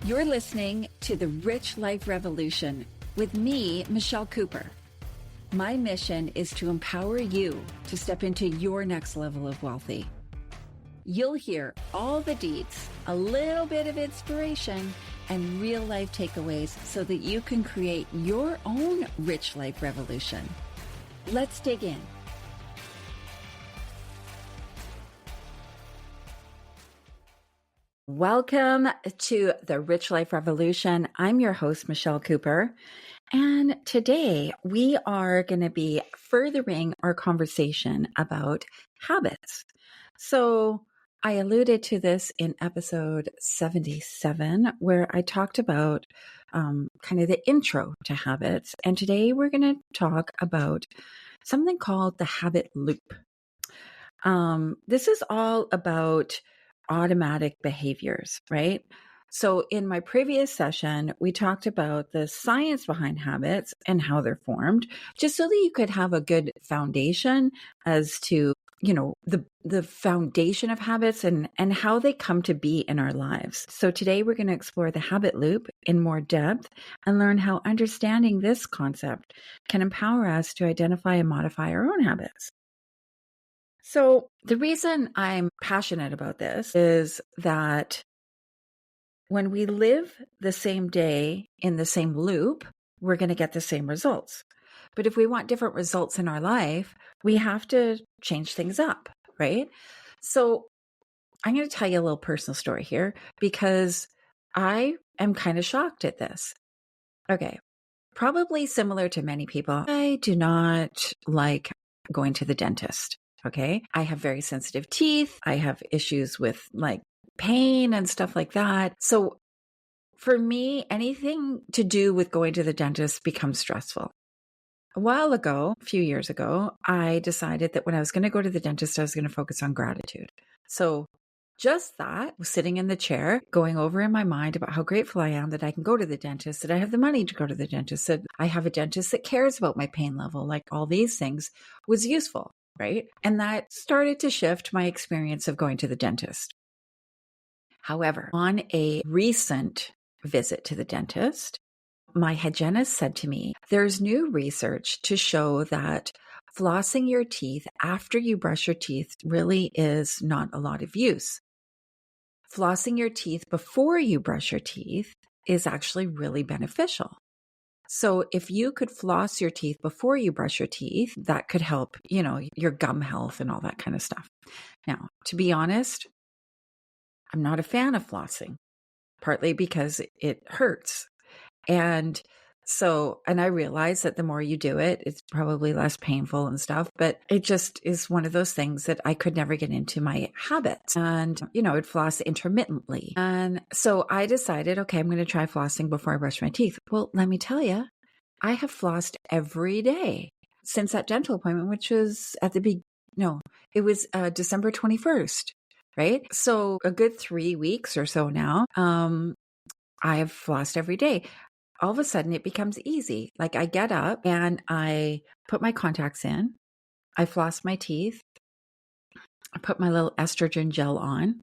You're listening to The Rich Life Revolution with me, Michelle Cooper. My mission is to empower you to step into your next level of wealthy. You'll hear all the deets, a little bit of inspiration, and real life takeaways so that you can create your own rich life revolution. Let's dig in. Welcome to the Rich Life Revolution. I'm your host, Michelle Cooper. And today we are going to be furthering our conversation about habits. So I alluded to this in episode 77, where I talked about kind of the intro to habits. And today we're going to talk about something called the habit loop. This is all about automatic behaviors, right? So in my previous session, we talked about the science behind habits and how they're formed, just so that you could have a good foundation as to, the foundation of habits and how they come to be in our lives. So today we're going to explore the habit loop in more depth and learn how understanding this concept can empower us to identify and modify our own habits. So the reason I'm passionate about this is that when we live the same day in the same loop, we're going to get the same results. But if we want different results in our life, we have to change things up, right? So I'm going to tell you a little personal story here because I am kind of shocked at this. Okay, probably similar to many people, I do not like going to the dentist. Okay. I have very sensitive teeth. I have issues with pain and stuff like that. So for me, anything to do with going to the dentist becomes stressful. A while ago, a few years ago, I decided that when I was going to go to the dentist, I was going to focus on gratitude. So just that, sitting in the chair, going over in my mind about how grateful I am that I can go to the dentist, that I have the money to go to the dentist, that I have a dentist that cares about my pain level, like all these things was useful. Right? And that started to shift my experience of going to the dentist. However, on a recent visit to the dentist, my hygienist said to me, there's new research to show that flossing your teeth after you brush your teeth really is not a lot of use. Flossing your teeth before you brush your teeth is actually really beneficial. So if you could floss your teeth before you brush your teeth, that could help, your gum health and all that kind of stuff. Now, to be honest, I'm not a fan of flossing, partly because it hurts. And I realize that the more you do it, it's probably less painful and stuff, but it just is one of those things that I could never get into my habits. And, I'd floss intermittently. And so I decided, okay, I'm going to try flossing before I brush my teeth. Well, let me tell you, I have flossed every day since that dental appointment, which was it was December 21st, right? So a good 3 weeks or so now, I have flossed every day. All of a sudden it becomes easy. Like I get up and I put my contacts in, I floss my teeth, I put my little estrogen gel on,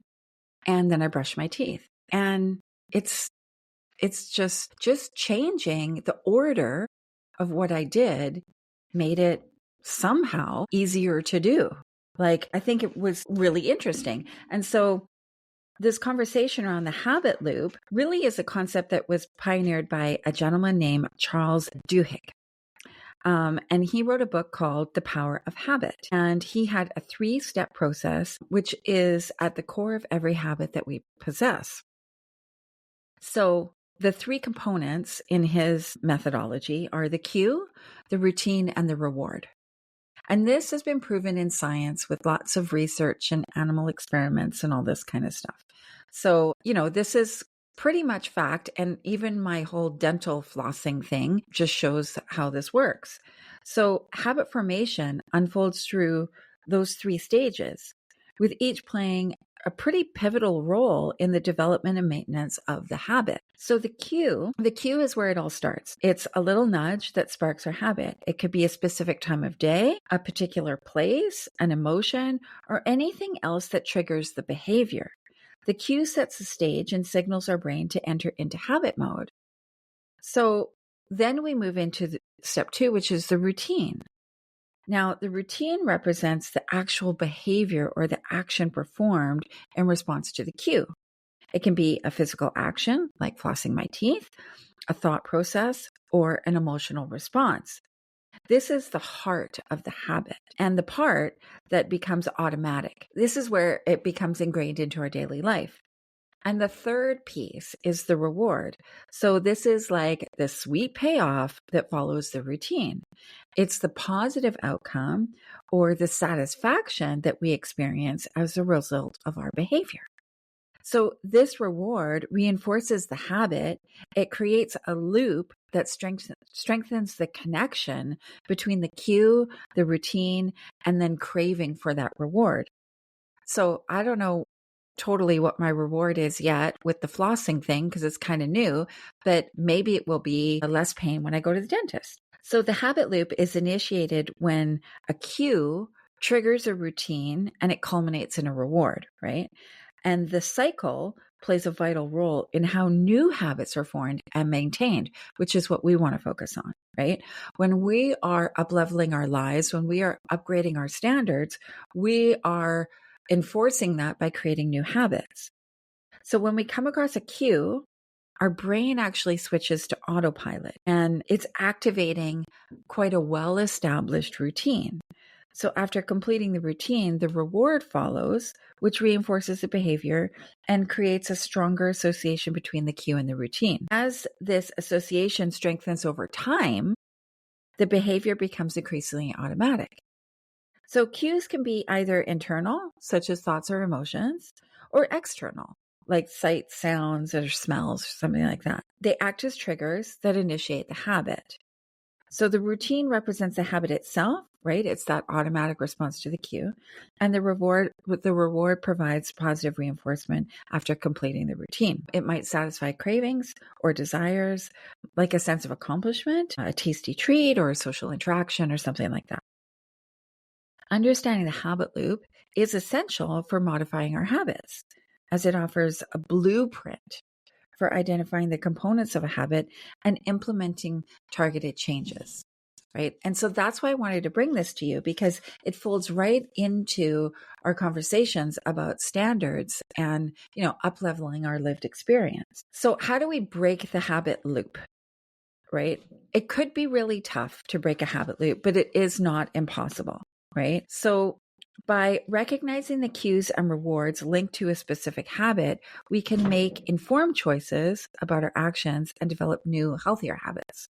and then I brush my teeth. And it's just changing the order of what I did made it somehow easier to do. I think it was really interesting. And so this conversation around the habit loop really is a concept that was pioneered by a gentleman named Charles Duhigg. And he wrote a book called The Power of Habit. And he had a 3-step process, which is at the core of every habit that we possess. So the 3 components in his methodology are the cue, the routine, and the reward. And this has been proven in science with lots of research and animal experiments and all this kind of stuff. So, this is pretty much fact. And even my whole dental flossing thing just shows how this works. So habit formation unfolds through those 3 stages, with each playing a pretty pivotal role in the development and maintenance of the habit. So the cue is where it all starts. It's a little nudge that sparks our habit. It could be a specific time of day, a particular place, an emotion, or anything else that triggers the behavior. The cue sets the stage and signals our brain to enter into habit mode. So then we move into step 2, which is the routine. Now, the routine represents the actual behavior or the action performed in response to the cue. It can be a physical action, like flossing my teeth, a thought process, or an emotional response. This is the heart of the habit and the part that becomes automatic. This is where it becomes ingrained into our daily life. And the third piece is the reward. So this is like the sweet payoff that follows the routine. It's the positive outcome or the satisfaction that we experience as a result of our behavior. So this reward reinforces the habit. It creates a loop that strengthens the connection between the cue, the routine, and then craving for that reward. So I don't know totally what my reward is yet with the flossing thing because it's kind of new, but maybe it will be less pain when I go to the dentist. So the habit loop is initiated when a cue triggers a routine and it culminates in a reward, right? And the cycle plays a vital role in how new habits are formed and maintained, which is what we want to focus on, right? When we are up-leveling our lives, when we are upgrading our standards, we are enforcing that by creating new habits. So when we come across a cue, our brain actually switches to autopilot and it's activating quite a well-established routine. So after completing the routine, the reward follows, which reinforces the behavior and creates a stronger association between the cue and the routine. As this association strengthens over time, the behavior becomes increasingly automatic. So cues can be either internal, such as thoughts or emotions, or external, like sight, sounds, or smells, or something like that. They act as triggers that initiate the habit. So the routine represents the habit itself, right? It's that automatic response to the cue. And the reward provides positive reinforcement after completing the routine. It might satisfy cravings or desires, like a sense of accomplishment, a tasty treat, or a social interaction, or something like that. Understanding the habit loop is essential for modifying our habits, as it offers a blueprint for identifying the components of a habit and implementing targeted changes, right? And so that's why I wanted to bring this to you because it folds right into our conversations about standards and, up-leveling our lived experience. So how do we break the habit loop, right? It could be really tough to break a habit loop, but it is not impossible, right? So by recognizing the cues and rewards linked to a specific habit, we can make informed choices about our actions and develop new, healthier habits.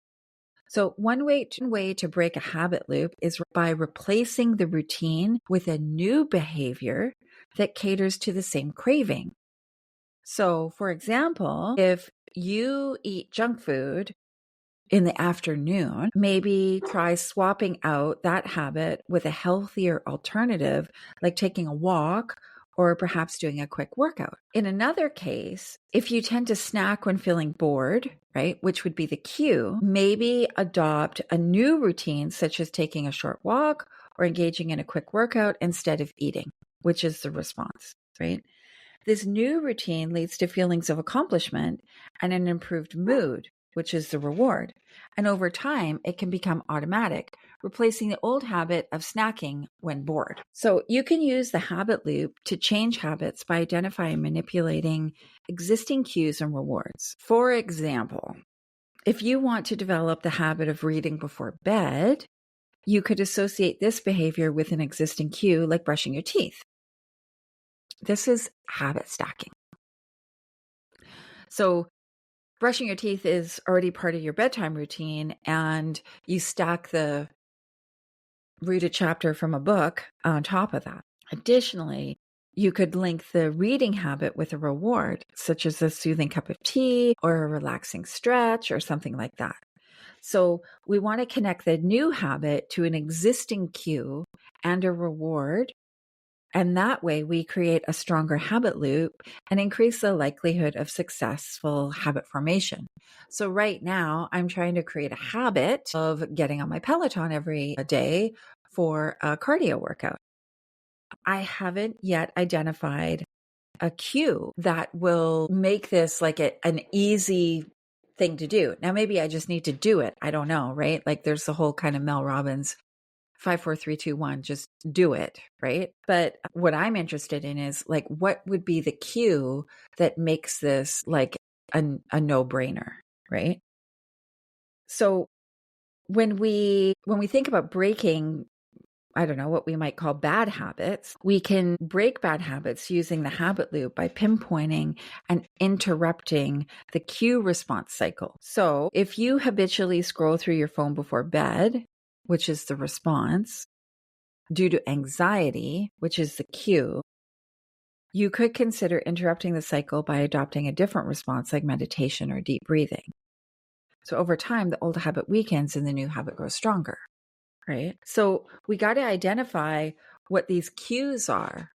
So one way to break a habit loop is by replacing the routine with a new behavior that caters to the same craving. So, for example, if you eat junk food in the afternoon, maybe try swapping out that habit with a healthier alternative, like taking a walk or perhaps doing a quick workout. In another case, if you tend to snack when feeling bored, right, which would be the cue, maybe adopt a new routine, such as taking a short walk or engaging in a quick workout instead of eating, which is the response, right? This new routine leads to feelings of accomplishment and an improved mood, which is the reward. And over time, it can become automatic, replacing the old habit of snacking when bored. So you can use the habit loop to change habits by identifying and manipulating existing cues and rewards. For example, if you want to develop the habit of reading before bed, you could associate this behavior with an existing cue like brushing your teeth. This is habit stacking. So brushing your teeth is already part of your bedtime routine, and you stack the read a chapter from a book on top of that. Additionally, you could link the reading habit with a reward, such as a soothing cup of tea or a relaxing stretch or something like that. So we want to connect the new habit to an existing cue and a reward. And that way we create a stronger habit loop and increase the likelihood of successful habit formation. So right now I'm trying to create a habit of getting on my Peloton every day for a cardio workout. I haven't yet identified a cue that will make this like an easy thing to do. Now, maybe I just need to do it. I don't know, right? Like there's the whole kind of Mel Robbins 5, 4, 3, 2, 1, just do it, right? But what I'm interested in is like, what would be the cue that makes this like a no-brainer, right? So when we think about breaking, I don't know, what we might call bad habits, we can break bad habits using the habit loop by pinpointing and interrupting the cue response cycle. So if you habitually scroll through your phone before bed, which is the response, due to anxiety, which is the cue, you could consider interrupting the cycle by adopting a different response like meditation or deep breathing. So over time, the old habit weakens and the new habit grows stronger, right? So we got to identify what these cues are,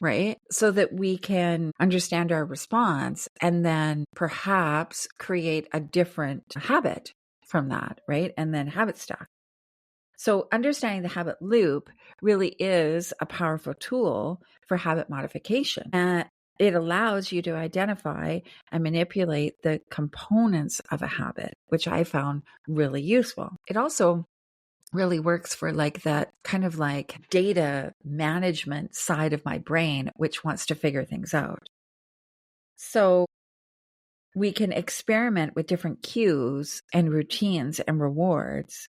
right? So that we can understand our response and then perhaps create a different habit from that, right? And then habit stack. So understanding the habit loop really is a powerful tool for habit modification. And it allows you to identify and manipulate the components of a habit, which I found really useful. It also really works for like that kind of like data management side of my brain, which wants to figure things out. So we can experiment with different cues and routines and rewards.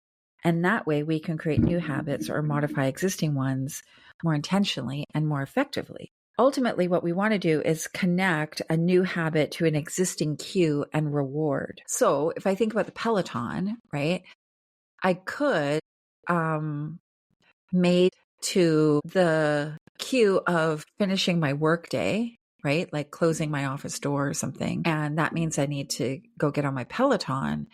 And that way we can create new habits or modify existing ones more intentionally and more effectively. Ultimately, what we want to do is connect a new habit to an existing cue and reward. So if I think about the Peloton, right, I could made to the cue of finishing my workday, right? Like closing my office door or something. And that means I need to go get on my Peloton.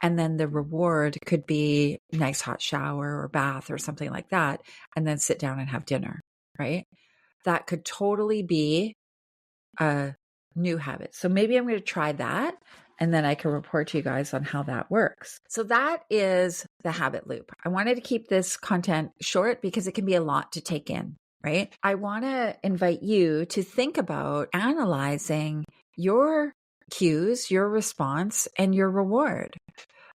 And then the reward could be a nice hot shower or bath or something like that. And then sit down and have dinner, right? That could totally be a new habit. So maybe I'm going to try that. And then I can report to you guys on how that works. So that is the habit loop. I wanted to keep this content short because it can be a lot to take in, right? I want to invite you to think about analyzing your cues, your response, and your reward.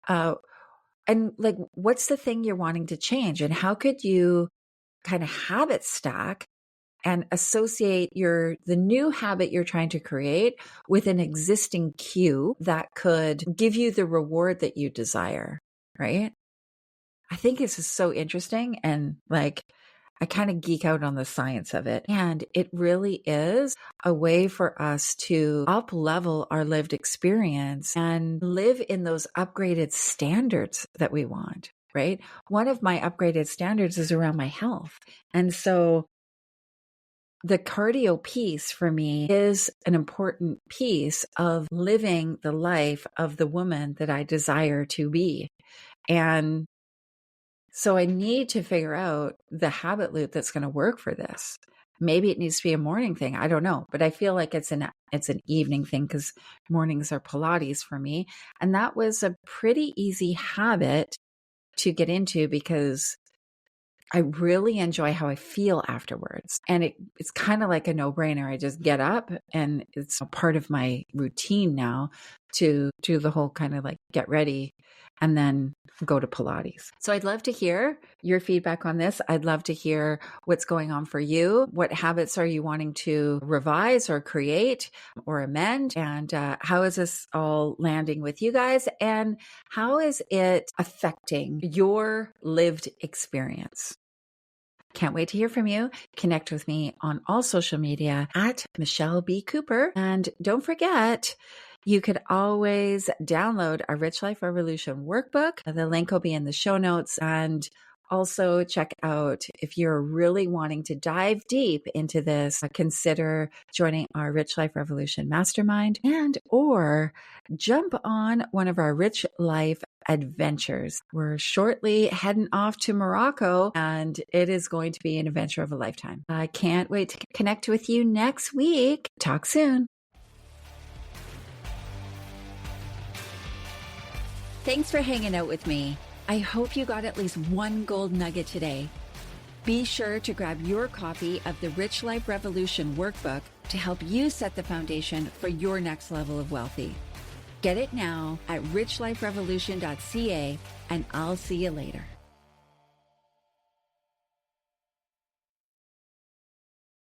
And like, what's the thing you're wanting to change? And how could you kind of habit stack and associate the new habit you're trying to create with an existing cue that could give you the reward that you desire, right? I think this is so interesting. And like, I kind of geek out on the science of it. And it really is a way for us to up level our lived experience and live in those upgraded standards that we want, right? One of my upgraded standards is around my health. And so the cardio piece for me is an important piece of living the life of the woman that I desire to be. And so I need to figure out the habit loop that's going to work for this. Maybe it needs to be a morning thing. I don't know, but I feel like it's an evening thing because mornings are Pilates for me. And that was a pretty easy habit to get into because I really enjoy how I feel afterwards. And it's kind of like a no-brainer. I just get up and it's a part of my routine now to do the whole kind of like get ready and then go to Pilates. So I'd love to hear your feedback on this. I'd love to hear what's going on for you. What habits are you wanting to revise or create or amend? And how is this all landing with you guys? And how is it affecting your lived experience? Can't wait to hear from you. Connect with me on all social media at Michelle B. Cooper. And don't forget, you could always download our Rich Life Revolution workbook. The link will be in the show notes. And also check out, if you're really wanting to dive deep into this, consider joining our Rich Life Revolution Mastermind or jump on one of our Rich Life adventures. We're shortly heading off to Morocco and it is going to be an adventure of a lifetime. I can't wait to connect with you next week. Talk soon. Thanks for hanging out with me. I hope you got at least one gold nugget today. Be sure to grab your copy of the Rich Life Revolution workbook to help you set the foundation for your next level of wealthy. Get it now at richliferevolution.ca, and I'll see you later.